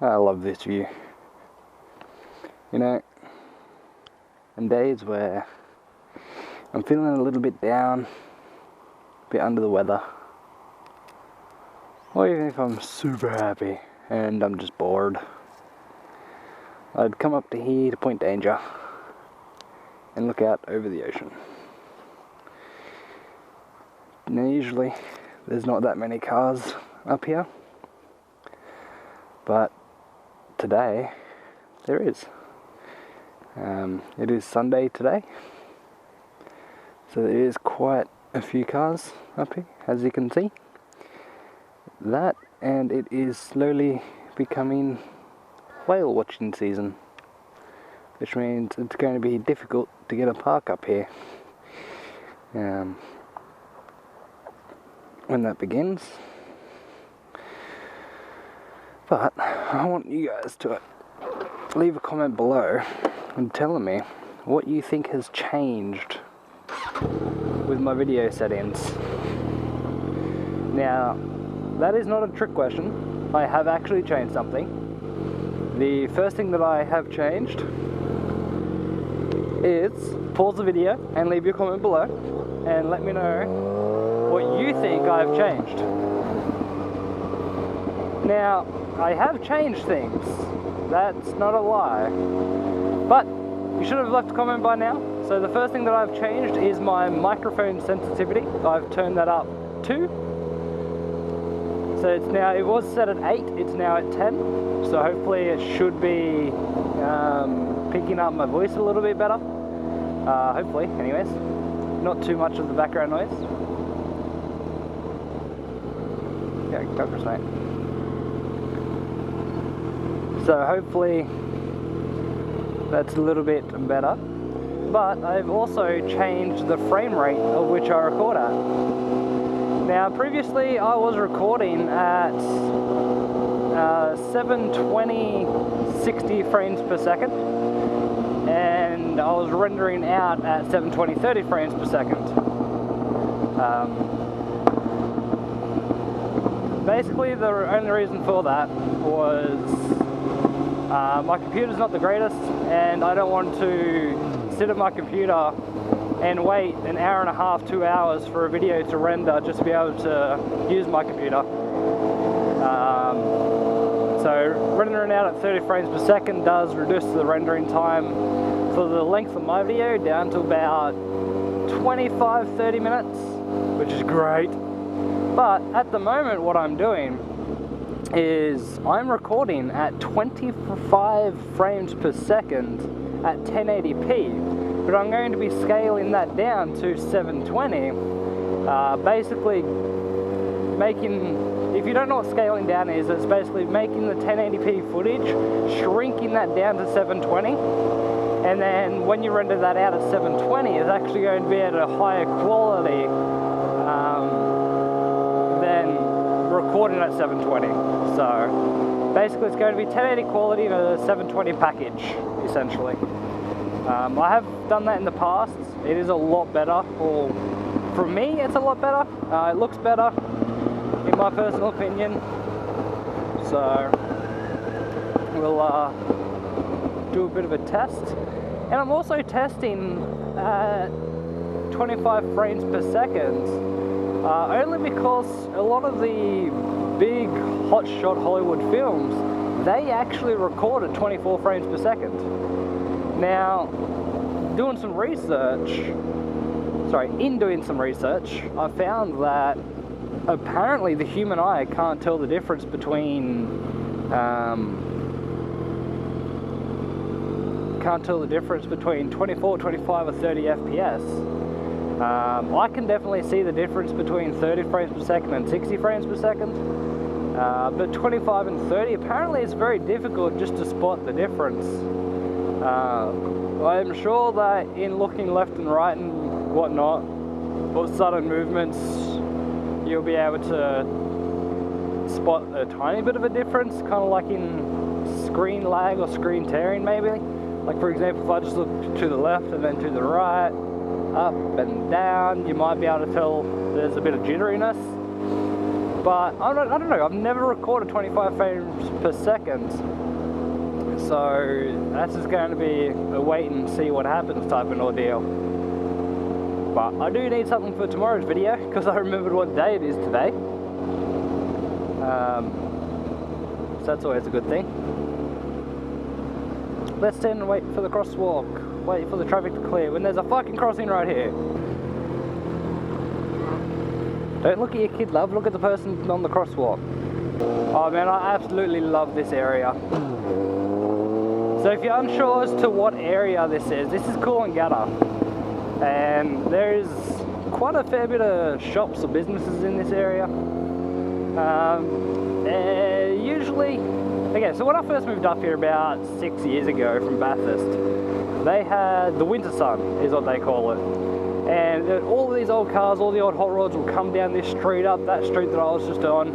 I love this view. You know, on days where I'm feeling a little bit down, a bit under the weather, or even if I'm super happy and I'm just bored, I'd come up to here to Point Danger and look out over the ocean. Now usually there's not that many cars up here, but today there is. It is Sunday today, so there is quite a few cars up here, as you can see. That, and it is slowly becoming whale watching season, which means it's going to be difficult to get a park up here when that begins. But I want you guys to leave a comment below and telling me what you think has changed with my video settings. Now, that is not a trick question. I have actually changed something. The first thing that I have changed is pause the video and leave your comment below and let me know what you think I've changed. Now, I have changed things. That's not a lie. But you should have left a comment by now. So the first thing that I've changed is my microphone sensitivity. I've turned that up 2. So it's now, it was set at 8, it's now at 10. So hopefully it should be picking up my voice a little bit better. Hopefully, anyways. Not too much of the background noise. Yeah, go for a snake. So hopefully that's a little bit better. But I've also changed the frame rate of which I record at. Now previously I was recording at 720 60 frames per second, and I was rendering out at 720 30 frames per second. Basically the only reason for that was my computer's not the greatest, and I don't want to sit at my computer and wait an hour and a half, 2 hours for a video to render just to be able to use my computer. So rendering out at 30 frames per second does reduce the rendering time for the length of my video down to about 25-30 minutes, which is great. But at the moment what I'm doing is I'm recording at 25 frames per second at 1080p, but I'm going to be scaling that down to 720, basically making, if you don't know what scaling down is, it's basically making the 1080p footage, shrinking that down to 720, and then when you render that out at 720, it's actually going to be at a higher quality than recording at 720. So basically it's going to be 1080 quality in a 720 package, essentially. I have done that in the past. It is a lot better, or for me it's a lot better. It looks better in my personal opinion. So we'll do a bit of a test. And I'm also testing at 25 frames per second, only because a lot of the big hotshot Hollywood films, they actually record at 24 frames per second. Now, in doing some research, I found that apparently the human eye can't tell the difference between 24, 25 or 30 FPS. I can definitely see the difference between 30 frames per second and 60 frames per second. But 25 and 30, apparently it's very difficult just to spot the difference. I'm sure that in looking left and right and whatnot, or sudden movements, you'll be able to spot a tiny bit of a difference, kind of like in screen lag or screen tearing maybe. Like for example, if I just look to the left and then to the right, up and down, you might be able to tell there's a bit of jitteriness. but I don't know, I've never recorded 25 frames per second, so that's just going to be a wait and see what happens type of ordeal. But I do need something for tomorrow's video, because I remembered what day it is today. So that's always a good thing. Let's stand and wait for the crosswalk, wait for the traffic to clear, when there's a fucking crossing right here. Don't look at your kid, love, look at the person on the crosswalk. Oh man, I absolutely love this area. So if you're unsure as to what area this is Collangatta. And there's quite a fair bit of shops or businesses in this area. Usually, okay, so when I first moved up here about 6 years ago from Bathurst, they had the winter sun, is what they call it. And all of these old cars, all the old hot rods will come down this street, up that street that I was just on,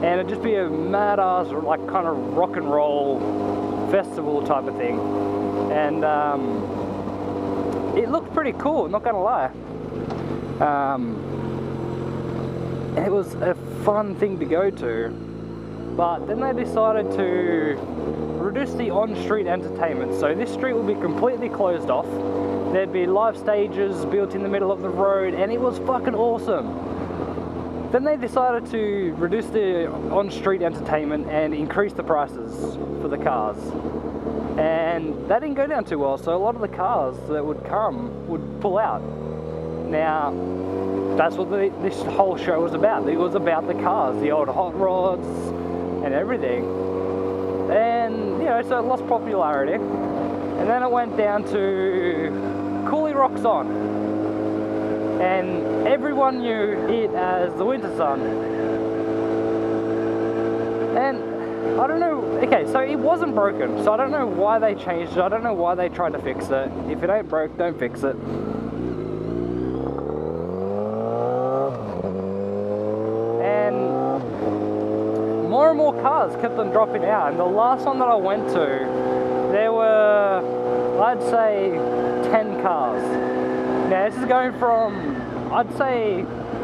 and it'd just be a mad ass, like, kind of rock and roll festival type of thing. And it looked pretty cool, not gonna lie. It was a fun thing to go to, but then they decided to reduce the on-street entertainment. So this street will be completely closed off. There'd be live stages built in the middle of the road, and it was fucking awesome. Then they decided to reduce the on-street entertainment and increase the prices for the cars. And that didn't go down too well, so a lot of the cars that would come would pull out. Now, that's what this whole show was about. It was about the cars, the old hot rods and everything. And, you know, so it lost popularity. And then it went down to Cooley Rocks On, and everyone knew it as the winter sun. And I don't know, okay, so it wasn't broken, so I don't know why they changed it, I don't know why they tried to fix it. If it ain't broke, don't fix it. And more cars kept on dropping out, and the last one that I went to, there were, I'd say, 10 cars. Now this is going from, I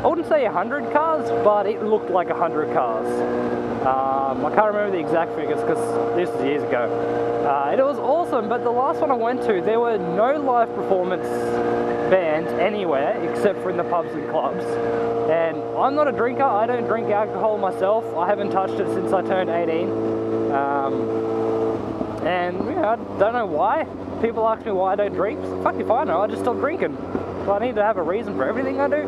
wouldn't say 100 cars, but it looked like 100 cars. I can't remember the exact figures because this was years ago. It was awesome, but the last one I went to, there were no live performance bands anywhere except for in the pubs and clubs. And I'm not a drinker, I don't drink alcohol myself. I haven't touched it since I turned 18. And you know, I don't know why. People ask me why I don't drink. Fuck if I know, I just stopped drinking. So I need to have a reason for everything I do.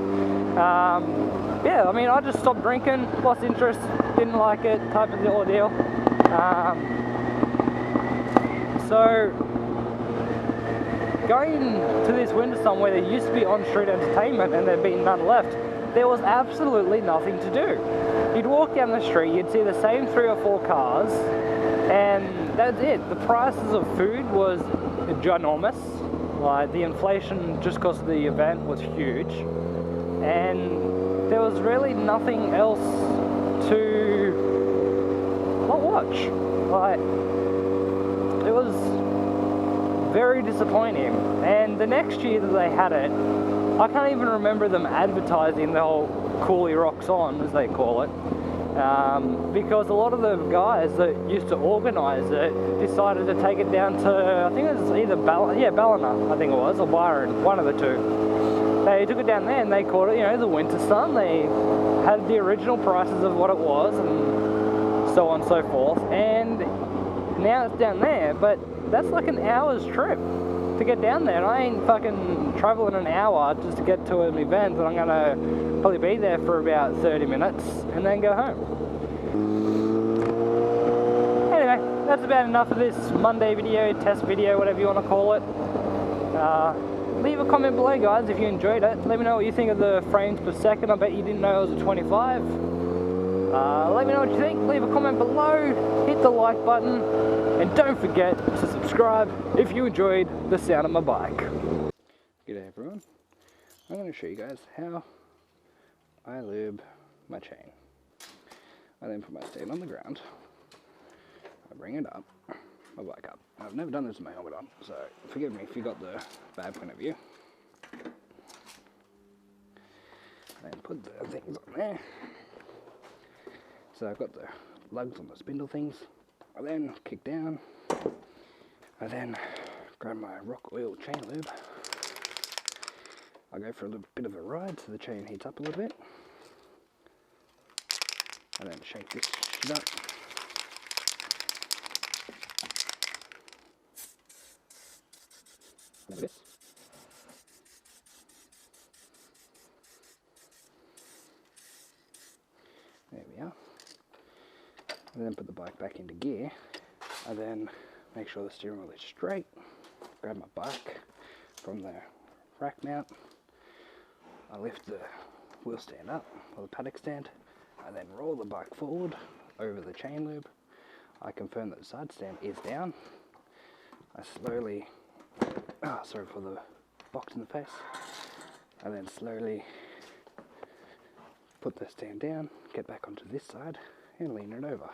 Yeah, I mean, I just stopped drinking, lost interest, didn't like it, type of ordeal. So, going to this winter sun where there used to be on-street entertainment and there'd been none left, there was absolutely nothing to do. You'd walk down the street, you'd see the same 3 or 4 cars, and that's it. The prices of food was ginormous. Like, the inflation just because of the event was huge, and there was really nothing else to watch. Like, it was very disappointing. And the next year that they had it, I can't even remember them advertising the whole Cooley Rocks On, as they call it. Because a lot of the guys that used to organise it decided to take it down to, I think it was either Ballina, I think it was, or Byron, one of the two. They took it down there and they called it, you know, the winter sun. They had the original prices of what it was and so on and so forth. And now it's down there, but that's like an hour's trip to get down there. And I ain't fucking travelling an hour just to get to an event that I'm gonna probably be there for about 30 minutes and then go home. Anyway, that's about enough of this Monday video, test video, whatever you want to call it. Leave a comment below, guys, if you enjoyed it. Let me know what you think of the frames per second. I bet you didn't know it was a 25. Let me know what you think. Leave a comment below, hit the like button, and don't forget to subscribe if you enjoyed the sound of my bike. G'day everyone. I'm going to show you guys how I lube my chain. I then put my stand on the ground, I bring it up, my bike up. I've never done this with my helmet on, so forgive me if you got the bad point of view. Then put the things on there. So I've got the lugs on the spindle things. I then kick down. I then grab my rock oil chain lube. I go for a little bit of a ride so the chain heats up a little bit. I then shake this shit up. Like this. There we are. I then put the bike back into gear. I then make sure the steering wheel is straight. Grab my bike from the rack mount. I lift the wheel stand up, or the paddock stand. I then roll the bike forward over the chain lube. I confirm that the side stand is down. I slowly, sorry for the box in the face. I then slowly put the stand down, get back onto this side and lean it over.